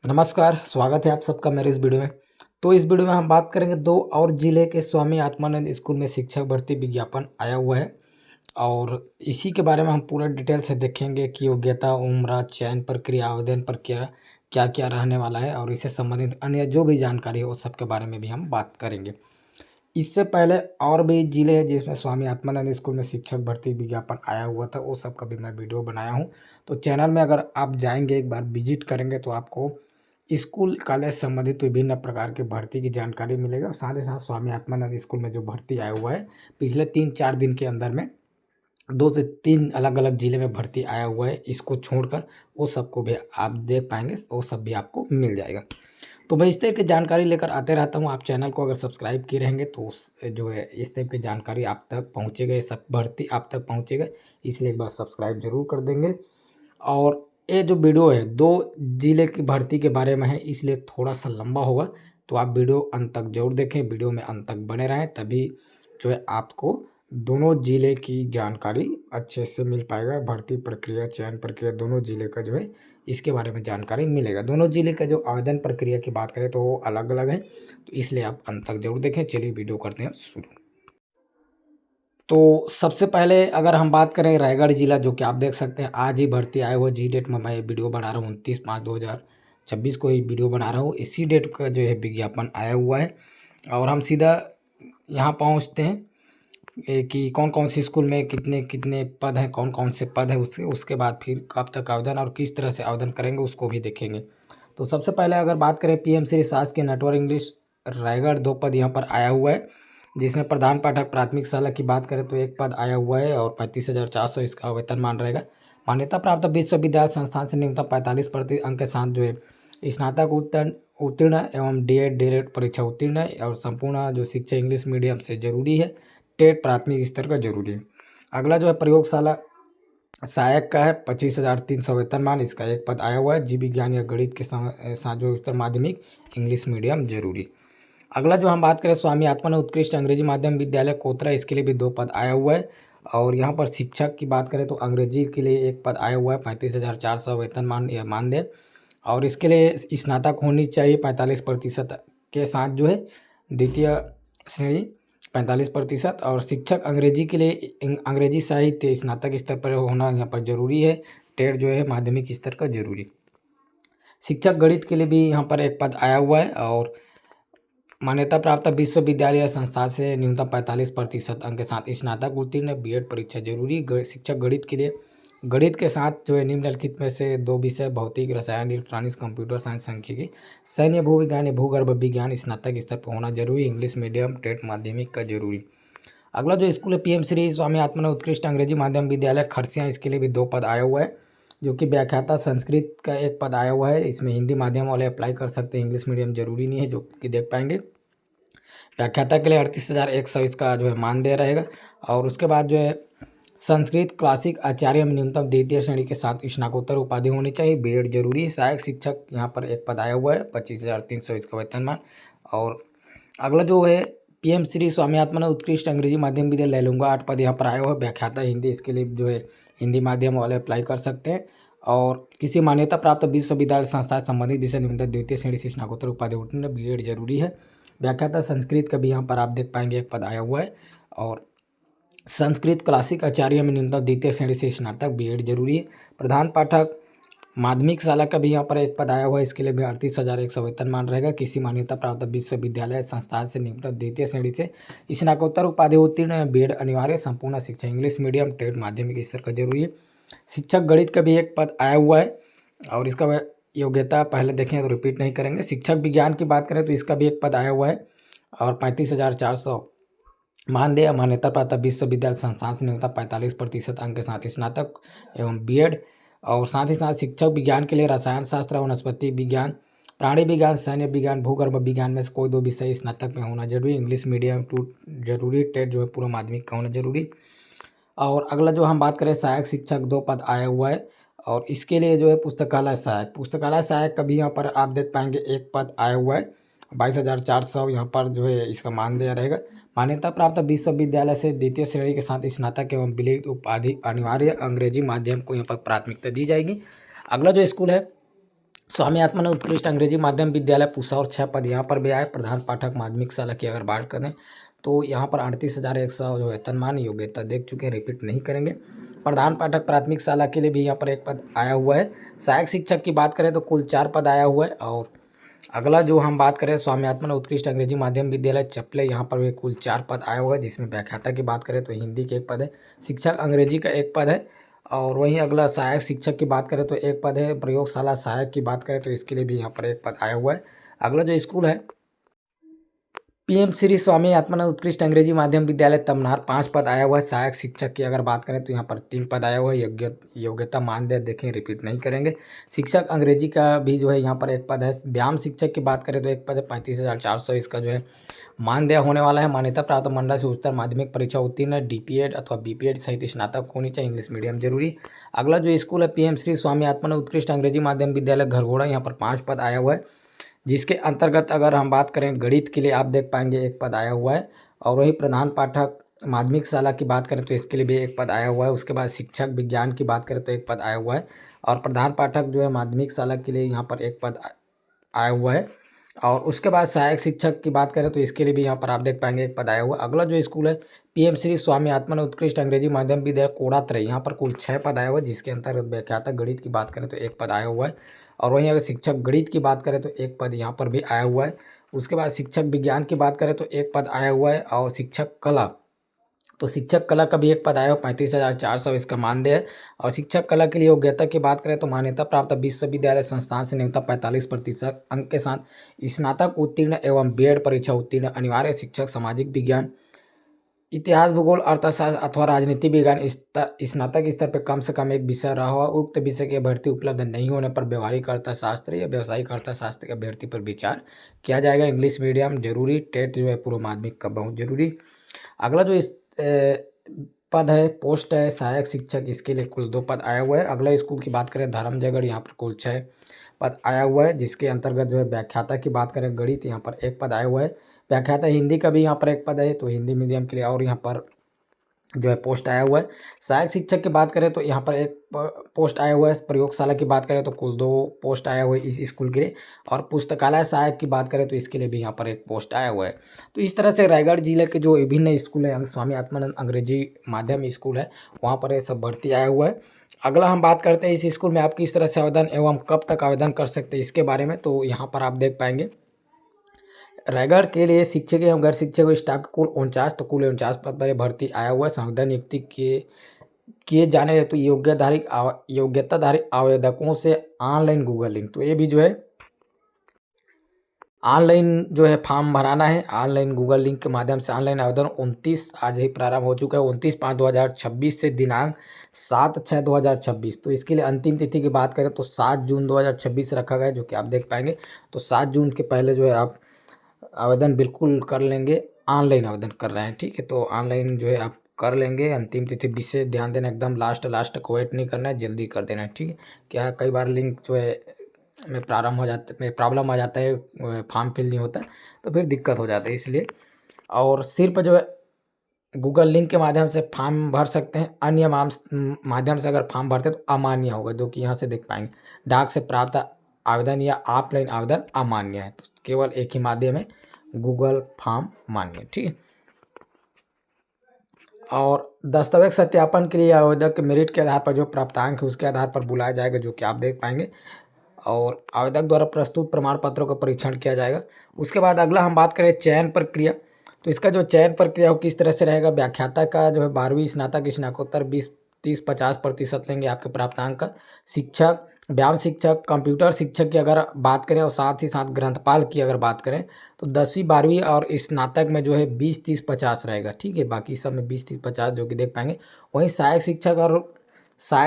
नमस्कार, स्वागत है आप सबका मेरे इस वीडियो में। तो इस वीडियो में हम बात करेंगे दो और जिले के स्वामी आत्मानंद स्कूल में शिक्षक भर्ती विज्ञापन आया हुआ है और इसी के बारे में हम पूरा डिटेल से देखेंगे कि योग्यता, उम्र, चयन प्रक्रिया, आवेदन प्रक्रिया क्या क्या रहने वाला है और इससे संबंधित अन्य जो भी जानकारी है उस सब के बारे में भी हम बात करेंगे। इससे पहले और भी जिले हैं जिसमें स्वामी आत्मानंद स्कूल में शिक्षक भर्ती विज्ञापन आया हुआ था, वो सब का भी मैं वीडियो बनाया हूँ। तो चैनल में अगर आप जाएंगे, एक बार विजिट करेंगे तो आपको स्कूल कॉलेज संबंधित विभिन्न प्रकार की भर्ती की जानकारी मिलेगा और साथ ही साथ स्वामी आत्मानंद स्कूल में जो भर्ती आया हुआ है पिछले 3-4 दिन के अंदर में 2 से 3 अलग अलग जिले में भर्ती आया हुआ है, इसको छोड़कर वो सबको भी आप देख पाएंगे, वो सब भी आपको मिल जाएगा। तो मैं इस तरह की जानकारी लेकर आते रहता हूँ। आप चैनल को अगर सब्सक्राइब किए रहेंगे तो जो है इस टाइप की जानकारी आप तक पहुँचेगा, ये सब भर्ती आप तक पहुँचेगा, इसलिए एक बार सब्सक्राइब जरूर कर देंगे। और ये जो वीडियो है 2 जिले की भर्ती के बारे में है, इसलिए थोड़ा सा लंबा होगा, तो आप वीडियो अंत तक जरूर देखें, वीडियो में अंत तक बने रहें, तभी जो है आपको दोनों जिले की जानकारी अच्छे से मिल पाएगा। भर्ती प्रक्रिया, चयन प्रक्रिया दोनों जिले का जो है इसके बारे में जानकारी मिलेगा। दोनों जिले का जो आवेदन प्रक्रिया की बात करें तो वो अलग अलग है, तो इसलिए आप अंत तक जरूर देखें। चलिए वीडियो करते हैं शुरू। तो सबसे पहले अगर हम बात करें रायगढ़ जिला, जो कि आप देख सकते हैं आज ही भर्ती आए हुए, जी डेट में मैं ये वीडियो बना रहा हूँ 29/5/2026 को ये वीडियो बना रहा हूँ, इसी डेट का जो है विज्ञापन आया हुआ है। और हम सीधा यहाँ पहुँचते हैं कि कौन कौन सी स्कूल में कितने कितने पद हैं, कौन कौन से पद हैं, उसके बाद फिर कब तक आवेदन और किस तरह से आवेदन करेंगे उसको भी देखेंगे। तो सबसे पहले अगर बात करें पीएम श्री शासकीय नटवर इंग्लिश रायगढ़, 2 पद यहाँ पर आया हुआ है, जिसमें प्रधान पाठक प्राथमिक शाला की बात करें तो 1 पद आया हुआ है और 35,400 इसका वेतनमान रहेगा। मान्यता प्राप्त विश्वविद्यालय संस्थान से न्यूनतम 45% अंक के साथ जो है स्नातक उत्तीर्ण एवं डीएड परीक्षा उत्तीर्ण है और संपूर्ण जो शिक्षा इंग्लिश मीडियम से जरूरी है, टेट प्राथमिक स्तर का जरूरी है। अगला जो है प्रयोगशाला सहायक का है 25,300 वेतनमान, इसका 1 पद आया हुआ है। जीव विज्ञान या गणित के साथ जो उत्तर माध्यमिक इंग्लिश मीडियम जरूरी। अगला जो हम बात करें स्वामी आत्मानंद उत्कृष्ट अंग्रेजी माध्यम विद्यालय कोतरा, इसके लिए भी 2 पद आया हुआ है। और यहाँ पर शिक्षक की बात करें तो अंग्रेजी के लिए 1 पद आया हुआ है, 35,400 वेतनमान या मानदेय, और इसके लिए स्नातक होनी चाहिए 45% के साथ जो है, द्वितीय श्रेणी 45%। और शिक्षक अंग्रेजी के लिए अंग्रेजी साहित्य स्नातक स्तर पर होना यहाँ पर जरूरी है, टेट जो है माध्यमिक स्तर का जरूरी। शिक्षक गणित के लिए भी यहाँ पर 1 पद आया हुआ है और मान्यता प्राप्त विश्वविद्यालय या संस्था से न्यूनतम 45% अंक के साथ स्नातक उत्तीर्ण, बीएड परीक्षा जरूरी। शिक्षक गणित के लिए गणित के साथ जो है निम्नलिखित में से 2 विषय भौतिक, रसायन, इलेक्ट्रॉनिक्स, कंप्यूटर साइंस, सांख्यिकी, सैन्य भूविज्ञान या भूगर्भ विज्ञान स्नातक स्तर पर होना जरूरी। इंग्लिश मीडियम, टेट माध्यमिक का जरूरी। अगला जो स्कूल है पीएम श्री स्वामी आत्मानंद उत्कृष्ट अंग्रेजी माध्यम विद्यालय खरसिया, इसके लिए भी 2 पद आया हुआ है, जो कि व्याख्याता संस्कृत का 1 पद आया हुआ है। इसमें हिंदी माध्यम वाले अप्लाई कर सकते हैं, इंग्लिश मीडियम जरूरी नहीं है, जो कि देख पाएंगे। व्याख्याता के लिए 38,100 इसका जो है मानदेय रहेगा। और उसके बाद जो है संस्कृत क्लासिक आचार्य में न्यूनतम द्वितीय श्रेणी के साथ स्नातकोत्तर उपाधि होनी चाहिए, बीएड जरूरी है। सहायक शिक्षक यहाँ पर 1 पद आया हुआ है, 25,300 इसका वेतनमान। और अगला जो है पीएम श्री स्वामी आत्मानंद उत्कृष्ट अंग्रेजी माध्यम विद्यालय लैलूंगा, 8 पद यहाँ पर आया हुआ है। व्याख्याता हिंदी, इसके लिए जो है हिंदी माध्यम वाले अप्लाई कर सकते हैं। और किसी मान्यता प्राप्त विश्वविद्यालय संस्था संबंधित विषय निम्नलिखित द्वितीय श्रेणी से स्नातकोत्तर उपाधि उत्तीर्ण, बीएड जरूरी है। व्याख्याता संस्कृत का भी यहाँ पर आप देख पाएंगे 1 पद आया हुआ है। और संस्कृत क्लासिक आचार्य में न्यूनतम द्वितीय श्रेणी से स्नातक, बीएड जरूरी है। प्रधान पाठक माध्यमिक शाला का भी यहाँ पर 1 पद आया हुआ है, इसके लिए भी 38,100 वेतनमान रहेगा। किसी मान्यता प्राप्त विश्वविद्यालय संस्थान से न्यूनतम द्वितीय श्रेणी से स्नातकोत्तर उपाधि उत्तीर्ण, बीएड अनिवार्य। संपूर्ण शिक्षा इंग्लिश मीडियम, टेट माध्यमिक स्तर का जरूरी है। शिक्षक गणित का भी 1 पद आया हुआ है और इसका योग्यता पहले देखें तो रिपीट नहीं करेंगे। शिक्षक विज्ञान की बात करें तो इसका भी 1 पद आया हुआ है और 35,400 मानदेय। मान्यता प्राप्त विश्वविद्यालय संस्थान से न्यूनतम 45% अंक के साथ स्नातक एवं बीएड। और साथ ही साथ शिक्षक विज्ञान के लिए रसायन शास्त्र, वनस्पति विज्ञान, प्राणी विज्ञान, सैन्य विज्ञान, भूगर्भ विज्ञान में से कोई 2 विषय स्नातक में होना जरूरी। इंग्लिश मीडियम टू जरूरी, टेट जो है पूर्व माध्यमिक का होना जरूरी। और अगला जो हम बात करें सहायक शिक्षक, 2 पद आया हुआ है और इसके लिए जो है पुस्तकालय सहायक का भी यहाँ पर आप देख पाएंगे 1 पद आया हुआ है, 22,400 यहाँ पर जो है इसका मानदेय रहेगा। मान्यता प्राप्त विश्वविद्यालय से द्वितीय श्रेणी के साथ स्नातक एवं बीएड उपाधि अनिवार्य। अंग्रेजी माध्यम को यहाँ पर प्राथमिकता दी जाएगी। अगला जो स्कूल है स्वामी आत्मानंद उत्कृष्ट अंग्रेजी माध्यम विद्यालय पूसा और 6 पद यहाँ पर भी आए। प्रधान पाठक माध्यमिक शाला की अगर बात करें तो यहाँ पर 38,100 जो वेतनमान योग्यता देख चुके हैं, रिपीट नहीं करेंगे। प्रधान पाठक प्राथमिक शाला के लिए भी यहाँ पर एक पद आया हुआ है। सहायक शिक्षक की बात करें तो कुल 4 पद आया हुआ है। और अगला जो हम बात करें स्वामी आत्मानंद उत्कृष्ट अंग्रेजी माध्यम विद्यालय चपले, यहाँ पर भी कुल 4 पद आया हुआ है, जिसमें व्याख्याता की बात करें तो हिंदी के एक पद है, शिक्षक अंग्रेजी का एक पद है। और वहीं अगला सहायक शिक्षक की बात करें तो एक पद है। प्रयोगशाला सहायक की बात करें तो इसके लिए भी यहाँ पर एक पद आया हुआ है। अगला जो स्कूल है पीएम श्री स्वामी आत्मानंद उत्कृष्ट अंग्रेजी माध्यम विद्यालय तमनार, 5 पद आया हुआ है। सहायक शिक्षक की अगर बात करें तो यहाँ पर 3 पद आया हुआ है। योग्यता मानदंड देखें, रिपीट नहीं करेंगे। शिक्षक अंग्रेजी का भी जो है यहाँ पर एक पद है। व्यायाम शिक्षक की बात करें तो एक पद है, 35,400 इसका जो है मानदेय होने वाला है। मान्यता प्राप्त मंडल से उच्चतर माध्यमिक परीक्षा उत्तीर्ण है। डीपीएड अथवा बीपीएड सहित स्नातक होनी चाहिए, इंग्लिश मीडियम जरूरी। अगला जो स्कूल है पीएम श्री स्वामी आत्मानंद उत्कृष्ट अंग्रेजी माध्यम विद्यालय घरघोड़ा, यहाँ पर 5 पद आया हुआ है, जिसके अंतर्गत अगर हम बात करें गणित के लिए आप देख पाएंगे एक पद आया हुआ है। और वही प्रधान पाठक माध्यमिक शाला की बात करें तो इसके लिए भी एक पद आया हुआ है। उसके बाद शिक्षक विज्ञान की बात करें तो एक पद आया हुआ है। और प्रधान पाठक जो है माध्यमिक शाला के लिए यहाँ पर एक पद आया हुआ है। और उसके बाद सहायक शिक्षक की बात करें तो इसके लिए भी यहाँ पर आप देख पाएंगे एक पद आया हुआ है। अगला जो स्कूल है पीएम श्री स्वामी आत्मानंद उत्कृष्ट अंग्रेजी माध्यम विद्यालय कोड़ात्रय, यहाँ पर कुल 6 पद आया हुआ है, जिसके अंतर्गत व्याख्याता गणित की बात करें तो एक पद आया हुआ है। और वहीं अगर शिक्षक गणित की बात करें तो एक पद यहाँ पर भी आया हुआ है। उसके बाद शिक्षक विज्ञान की बात करें तो एक पद आया हुआ है। और शिक्षक कला, तो शिक्षक कला का भी एक पद आया हुआ, 35,400 इसका मानदेय है। और शिक्षक कला के लिए योग्यता की बात करें तो मान्यता प्राप्त विश्वविद्यालय संस्थान से न्यूनतम 45% अंक के साथ स्नातक उत्तीर्ण एवं बीएड परीक्षा उत्तीर्ण अनिवार्य। शिक्षक सामाजिक विज्ञान, इतिहास, भूगोल, अर्थशास्त्र अथवा राजनीति विज्ञान स्नातक स्तर पर कम से कम एक विषय रहा हुआ। उक्त विषय की अभ्यर्थी उपलब्ध नहीं होने पर व्यवहारिक अर्थशास्त्र या व्यावसायिक अर्थशास्त्र के अभ्यर्थी पर विचार किया जाएगा। इंग्लिश मीडियम जरूरी। टेट जो है पूर्व माध्यमिक का बहुत जरूरी। अगला जो पद है पोस्ट है सहायक शिक्षक, इसके लिए कुल 2 पद आया हुआ है। अगला स्कूल की बात करें धर्मजयगढ़, यहाँ पर कुल 6 पद आया हुआ है, जिसके अंतर्गत जो है व्याख्याता की बात करें गणित, यहाँ पर एक पद आया हुआ है। व्याख्याता हिंदी का भी यहाँ पर एक पद है, तो हिंदी मीडियम के लिए और यहाँ पर जो है पोस्ट आया हुआ है। सहायक शिक्षक की बात करें तो यहाँ पर एक पोस्ट आया हुआ है। प्रयोगशाला की बात करें तो कुल 2 पोस्ट आया हुआ है इस स्कूल के लिए। और पुस्तकालय सहायक की बात करें तो इसके लिए भी यहाँ पर एक पोस्ट आया हुआ है। तो इस तरह से रायगढ़ जिले के जो विभिन्न स्कूल हैं, स्वामी आत्मानंद अंग्रेजी माध्यम स्कूल है, वहाँ पर ये सब भर्ती आया हुआ है। अगला हम बात करते हैं इस स्कूल में आप किस तरह से आवेदन एवं कब तक आवेदन कर सकते हैं इसके बारे में। तो यहाँ पर आप देख पाएंगे रायगढ़ के लिए शिक्षक एवं गैर शिक्षक स्टाफ का कुल 49, तो कुल 49 पद पर भर्ती आया हुआ है। संविदा नियुक्ति किए जाने हेतु योग्यताधारी आवेदकों से ऑनलाइन गूगल लिंक, तो ये भी जो है ऑनलाइन जो है फॉर्म भराना है। ऑनलाइन गूगल लिंक के माध्यम से ऑनलाइन आवेदन 29 आज ही प्रारंभ हो चुका है, 29/5/2026 से दिनांक 7/6/2026। तो इसके लिए अंतिम तिथि की बात करें तो 7 जून 2026 रखा गया है, जो कि आप देख पाएंगे। तो 7 जून के पहले जो है आप आवेदन बिल्कुल कर लेंगे। ऑनलाइन आवेदन कर रहे हैं, ठीक है, तो ऑनलाइन जो है आप कर लेंगे। अंतिम तिथि विशेष ध्यान देना, एकदम लास्ट को वेट नहीं करना है, जल्दी कर देना है, ठीक है। क्या कई बार लिंक जो है में प्रॉब्लम आ जाता है, फॉर्म फिल नहीं होता है तो फिर दिक्कत हो जाती है, इसलिए। और सिर्फ जो है गूगल लिंक के माध्यम से फॉर्म भर सकते हैं। अन्य माध्यम से अगर फॉर्म भरते हैं तो अमान्य होगा, जो कि यहाँ से देख पाएंगे। डाक से प्राप्त आवेदन या ऑफलाइन आवेदन अमान्य है, तो केवल एक ही माध्यम है, गूगल फॉर्म मान्य, ठीक है। और दस्तावेज सत्यापन के लिए आवेदक के मेरिट के आधार पर जो प्राप्तांक है उसके आधार पर बुलाया जाएगा, जो कि आप देख पाएंगे। और आवेदक द्वारा प्रस्तुत प्रमाण पत्रों का परीक्षण किया जाएगा। उसके बाद अगला हम बात करें चयन प्रक्रिया, तो इसका जो चयन प्रक्रिया हो किस तरह से रहेगा। व्याख्याता का जो है 12वीं स्नातक स्नातकोत्तर 20-30-50% लेंगे आपके प्राप्तांक का। शिक्षक, व्यायाम शिक्षक, कंप्यूटर शिक्षक की अगर बात करें और साथ ही साथ ग्रंथपाल की अगर बात करें तो 10वीं 12वीं और स्नातक में जो है 20-30-50 रहेगा, ठीक है। बाकी सब में 20-30-50 जो कि देख पाएंगे। वहीं सहायक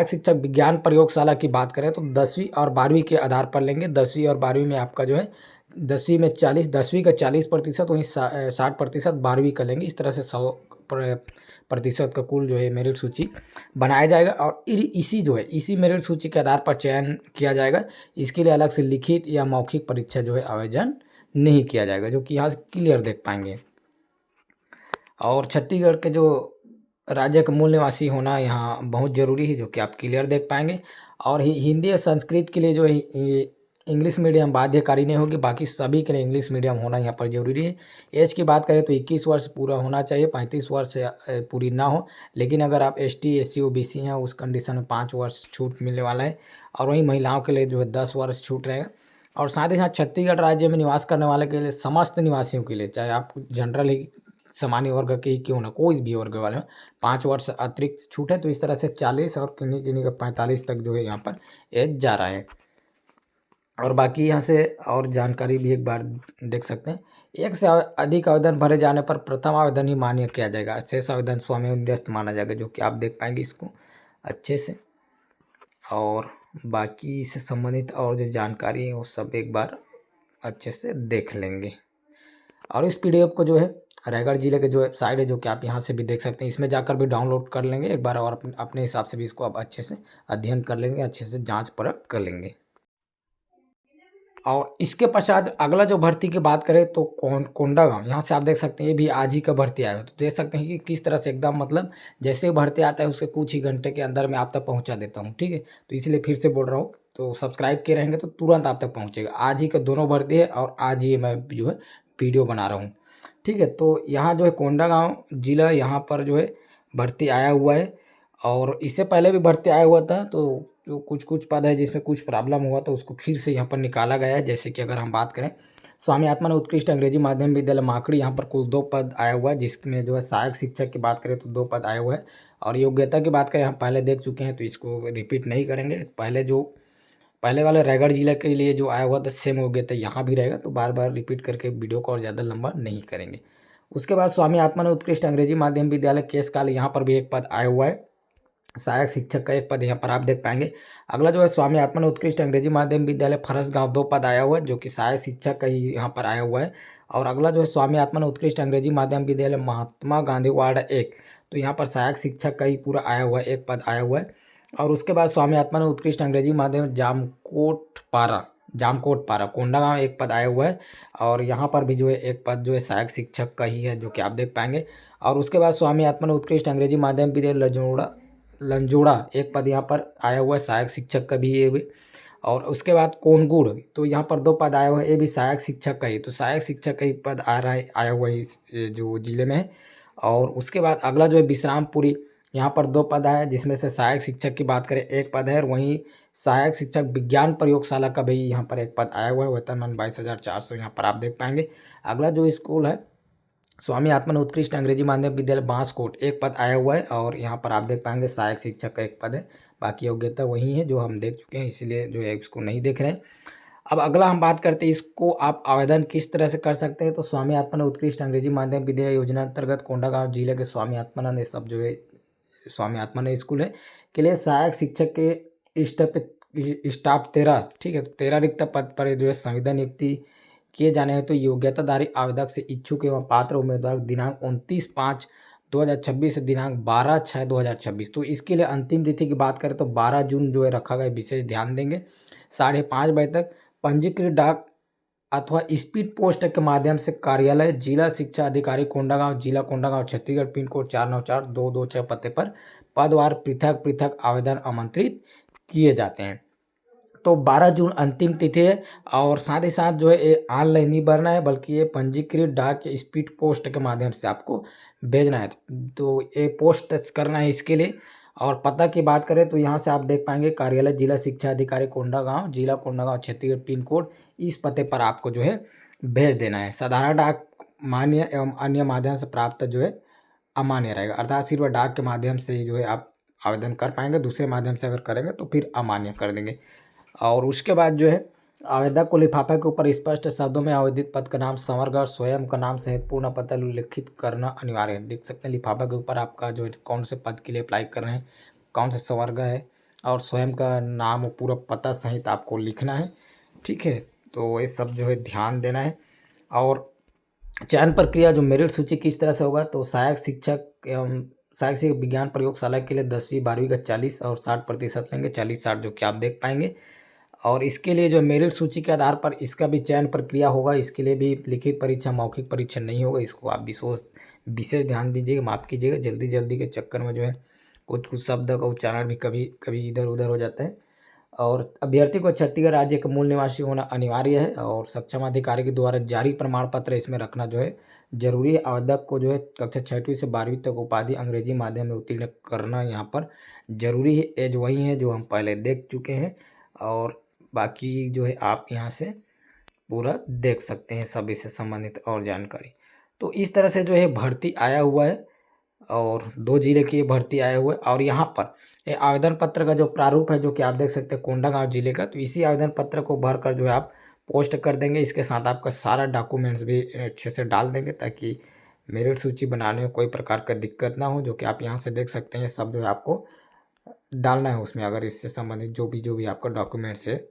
शिक्षक विज्ञान प्रयोगशाला की बात करें तो 10वीं और 12वीं के आधार पर लेंगे। 10वीं और 12वीं में आपका जो है 10वीं में 10वीं का 40%, वहीं 60% 12वीं का लेंगे। इस तरह से 100% का कुल जो है मेरिट सूची बनाया जाएगा। और इसी मेरिट सूची के आधार पर चयन किया जाएगा। इसके लिए अलग से लिखित या मौखिक परीक्षा जो है आयोजन नहीं किया जाएगा, जो कि यहाँ से क्लियर देख पाएंगे। और छत्तीसगढ़ के जो राज्य का मूल निवासी होना यहाँ बहुत ज़रूरी है, जो कि आप क्लियर देख पाएंगे। और हिंदी और संस्कृत के लिए जो है इंग्लिश मीडियम बाध्यकारी नहीं होगी, बाकी सभी के लिए इंग्लिश मीडियम होना यहाँ पर ज़रूरी है। एज की बात करें तो 21 वर्ष पूरा होना चाहिए, 35 वर्ष पूरी ना हो। लेकिन अगर आप ST SC OBC हैं उस कंडीशन में 5 वर्ष छूट मिलने वाला है, और वहीं महिलाओं के लिए जो है 10 वर्ष छूट रहेगा। और साथ ही साथ छत्तीसगढ़ राज्य में निवास करने वाले के लिए, समस्त निवासियों के लिए, चाहे आप जनरल ही सामान्य वर्ग के ही क्यों ना, कोई भी वर्ग वाले हो, 5 वर्ष अतिरिक्त छूट है। तो इस तरह से 40 और किन्हीं किन्हीं का 45 तक जो है यहाँ पर एज जा रहा है। और बाकी यहाँ से और जानकारी भी एक बार देख सकते हैं। एक से अधिक आवेदन भरे जाने पर प्रथम आवेदन ही मान्य किया जाएगा, शेष आवेदन स्वमेव निरस्त माना जाएगा, जो कि आप देख पाएंगे इसको अच्छे से। और बाकी इससे संबंधित और जो जानकारी है वो सब एक बार अच्छे से देख लेंगे। और इस PDF को जो है रायगढ़ जिले के जो वेबसाइट है, जो कि आप यहाँ से भी देख सकते हैं, इसमें जाकर भी डाउनलोड कर लेंगे एक बार, और अपने हिसाब से भी इसको आप अच्छे से अध्ययन कर लेंगे, अच्छे से जांच परख कर लेंगे। और इसके पश्चात अगला जो भर्ती की बात करें तो कोंडागांव, यहाँ से आप देख सकते हैं ये भी आज ही का भर्ती आया है। तो देख सकते हैं कि किस तरह से एकदम मतलब जैसे ही भर्ती आता है उसके कुछ ही घंटे के अंदर मैं आप तक पहुँचा देता हूँ, ठीक है। तो इसलिए फिर से बोल रहा हूँ, तो सब्सक्राइब किए रहेंगे तो तुरंत आप तक पहुँचेगा। आज ही का दोनों भर्ती है और आज ही मैं जो है वीडियो बना रहा हूँ, ठीक है। तो यहाँ जो है कोंडागांव जिला, यहाँ पर जो है भर्ती आया हुआ है। और इससे पहले भी भर्ती आया हुआ था, तो जो कुछ पद है जिसमें कुछ प्रॉब्लम हुआ तो उसको फिर से यहाँ पर निकाला गया है। जैसे कि अगर हम बात करें स्वामी आत्मानंद उत्कृष्ट अंग्रेजी माध्यम विद्यालय माकड़ी, यहाँ पर कुल 2 पद आया हुआ है, जिसमें जो है सहायक शिक्षक की बात करें तो 2 पद आए हुए हैं। और योग्यता की बात करें हम पहले देख चुके हैं, तो इसको रिपीट नहीं करेंगे। पहले वाले रायगढ़ जिले के लिए जो आया हुआ था सेम योग्यता यहाँ भी रहेगा, तो बार बार रिपीट करके वीडियो को और ज़्यादा लंबा नहीं करेंगे। उसके बाद स्वामी आत्मानंद उत्कृष्ट अंग्रेजी माध्यम विद्यालय केसकाल, यहाँ पर भी एक पद आया हुआ है, सहायक शिक्षक का एक पद यहाँ पर आप देख पाएंगे। अगला जो है स्वामी आत्मानंद उत्कृष्ट अंग्रेजी माध्यम विद्यालय फरसगांव, 2 पद आया हुआ है, जो कि सहायक शिक्षक का ही यहाँ पर आया हुआ है। और अगला जो है स्वामी आत्मानंद उत्कृष्ट अंग्रेजी माध्यम विद्यालय महात्मा गांधी वार्ड 1, तो यहाँ पर सहायक शिक्षक का ही पूरा आया हुआ है, एक पद आया हुआ है। और उसके बाद स्वामी आत्मानंद उत्कृष्ट अंग्रेजी माध्यम जामकोटपारा कोंडागांव, एक पद आया हुआ है। और यहाँ पर भी जो है एक पद जो है सहायक शिक्षक का ही है, जो कि आप देख पाएंगे। और उसके बाद स्वामी आत्मानंद उत्कृष्ट अंग्रेजी माध्यम विद्यालय लंजोड़ा, एक पद यहाँ पर आया हुआ है, सहायक शिक्षक का भी ये भी। और उसके बाद कोनगुड़, तो यहाँ पर 2 पद आया हुआ है, ये भी सहायक शिक्षक का ही, तो सहायक शिक्षक का ही पद आ रहा है, आया हुआ है इस जो जिले में है। और उसके बाद अगला जो है विश्रामपुरी, यहाँ पर 2 पद आया, जिसमें से सहायक शिक्षक की बात करें 1 पद है, और वहीं सहायक शिक्षक विज्ञान प्रयोगशाला का भी यहाँ पर एक पद आया हुआ है, वेतनमान 22,400 यहाँ पर आप देख पाएंगे। अगला जो स्कूल है स्वामी आत्मानंद उत्कृष्ट अंग्रेजी माध्यम विद्यालय बांसकोट, एक पद आया हुआ है, और यहाँ पर आप देख पाएंगे सहायक शिक्षक का एक पद है। बाकी योग्यता वही है जो हम देख चुके हैं, इसलिए जो है इसको नहीं देख रहे हैं। अब अगला हम बात करते हैं, इसको आप आवेदन किस तरह से कर सकते हैं। तो स्वामी आत्मानंद उत्कृष्ट अंग्रेजी माध्यम विद्यालय योजना अंतर्गत कोंडागांव जिले के स्वामी आत्मानंद, ये सब जो है स्वामी आत्मानंद स्कूल है के लिए सहायक शिक्षक के स्टाफ 13, ठीक है, तो 13 रिक्त पद पर जो है संविदा नियुक्ति किए जाने हैं। तो योग्यताधारी आवेदक से इच्छुक एवं पात्र उम्मीदवार दिनांक 29/5/2026 से दिनांक 12/6/2026, तो इसके लिए अंतिम तिथि की बात करें तो 12 जून जो है रखा गया, विशेष ध्यान देंगे। 5:30 बजे तक पंजीकृत डाक अथवा स्पीड पोस्ट के माध्यम से कार्यालय जिला शिक्षा अधिकारी कोंडागांव, जिला कोंडागांव, छत्तीसगढ़, पिन कोड 494226 पते पर पदवार पृथक पृथक आवेदन आमंत्रित किए जाते हैं। तो 12 जून अंतिम तिथि है। और साथ ही साथ जो है ये ऑनलाइन ही भरना है, बल्कि ये पंजीकृत डाक या स्पीड पोस्ट के माध्यम से आपको भेजना है। तो ये पोस्ट करना है इसके लिए। और पता की बात करें तो यहाँ से आप देख पाएंगे कार्यालय जिला शिक्षा अधिकारी कोंडागांव, जिला कोंडागांव, छत्तीसगढ़, पिन कोड, इस पते पर आपको जो है भेज देना है। साधारण डाक मान्य एवं अन्य माध्यम से प्राप्त जो है अमान्य रहेगा, अर्थात सिर्फ डाक के माध्यम से ही जो है आप आवेदन कर पाएंगे, दूसरे माध्यम से अगर करेंगे तो फिर अमान्य कर देंगे। और उसके बाद जो है आवेदक को लिफाफे के ऊपर स्पष्ट शब्दों में आवेदित पद का नाम समग्र और स्वयं का नाम सहित पूर्ण पता उल्लिखित करना अनिवार्य है। देख सकते हैं लिफाफा के ऊपर आपका जो है कौन से पद के लिए अप्लाई कर रहे हैं, कौन से स्वर्ग है, और स्वयं का नाम और पूरा पता सहित आपको लिखना है, ठीक है। तो ये सब जो है ध्यान देना है। और चयन प्रक्रिया जो मेरिट सूची किस तरह से होगा, तो सहायक शिक्षक एवं सहायक शिक्षक विज्ञान प्रयोगशाला के लिए 10वीं 12वीं का 40 और 60% लेंगे, 40-60 जो कि आप देख पाएंगे। और इसके लिए जो मेरिट सूची के आधार पर इसका भी चयन प्रक्रिया होगा, इसके लिए भी लिखित परीक्षा, मौखिक परीक्षा नहीं होगा, इसको आप विशेष ध्यान दीजिएगा, माफ़ कीजिएगा, जल्दी के चक्कर में जो है कुछ शब्द का उच्चारण भी कभी कभी इधर उधर हो जाता है। और अभ्यर्थी को छत्तीसगढ़ राज्य का मूल निवासी होना अनिवार्य है और सक्षम अधिकारी के द्वारा जारी प्रमाण पत्र इसमें रखना जो है जरूरी है। आवेदक को जो है कक्षा 6वीं से 12वीं तक उपाधि अंग्रेजी माध्यम में उत्तीर्ण करना यहाँ पर जरूरी है। एज वही है जो हम पहले देख चुके हैं और बाकी जो है आप यहाँ से पूरा देख सकते हैं सभी से संबंधित और जानकारी। तो इस तरह से जो है भर्ती आया हुआ है और 2 जिले की भर्ती आए हुए और यहाँ पर ये आवेदन पत्र का जो प्रारूप है जो कि आप देख सकते हैं कोंडागांव जिले का, तो इसी आवेदन पत्र को भरकर जो है आप पोस्ट कर देंगे। इसके साथ आपका सारा डॉक्यूमेंट्स भी अच्छे से डाल देंगे ताकि मेरिट सूची बनाने में कोई प्रकार का दिक्कत ना हो, जो कि आप यहाँ से देख सकते हैं। सब जो है आपको डालना है उसमें, अगर इससे संबंधित जो भी आपका डॉक्यूमेंट्स है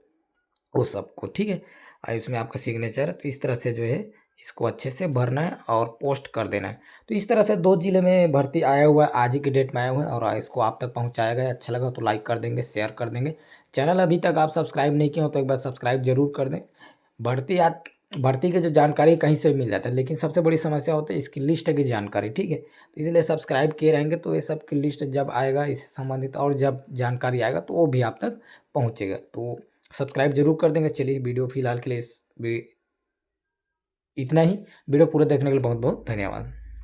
वो सबको, ठीक है। और इसमें आपका सिग्नेचर है, तो इस तरह से जो है इसको अच्छे से भरना है और पोस्ट कर देना है। तो इस तरह से 2 जिले में भर्ती आया हुआ है, आज ही की डेट में आया हुआ है और इसको आप तक पहुंचाया गया। अच्छा लगा तो लाइक कर देंगे, शेयर कर देंगे। चैनल अभी तक आप सब्सक्राइब नहीं किए हो तो एक बार सब्सक्राइब जरूर कर दें। भर्ती की जो जानकारी कहीं से भी मिल जाता है, लेकिन सबसे बड़ी समस्या होती है इसकी लिस्ट की जानकारी, ठीक है। तो इसलिए सब्सक्राइब किए रहेंगे तो ये सब की लिस्ट जब आएगा इससे संबंधित और जब जानकारी आएगा तो वो भी आप तक पहुँचेगा। तो सब्सक्राइब जरूर कर देंगे। चलिए वीडियो फिलहाल के लिए इतना ही। वीडियो पूरा देखने के लिए बहुत बहुत धन्यवाद।